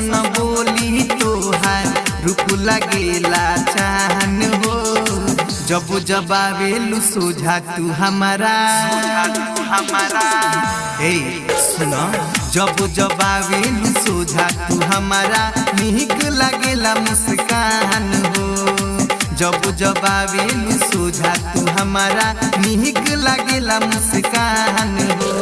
ऐसन बोली तोहार रूप लगेला चाहन हो। जब जब आवेलू सोझा तू हमारा ए सुनो, जब जब आवेलू सोझा तू हमारा निक लगेला मुस्कान हो। जब जब आवेलू सोझा तू हमारा निक लगेला मुस्कान हो।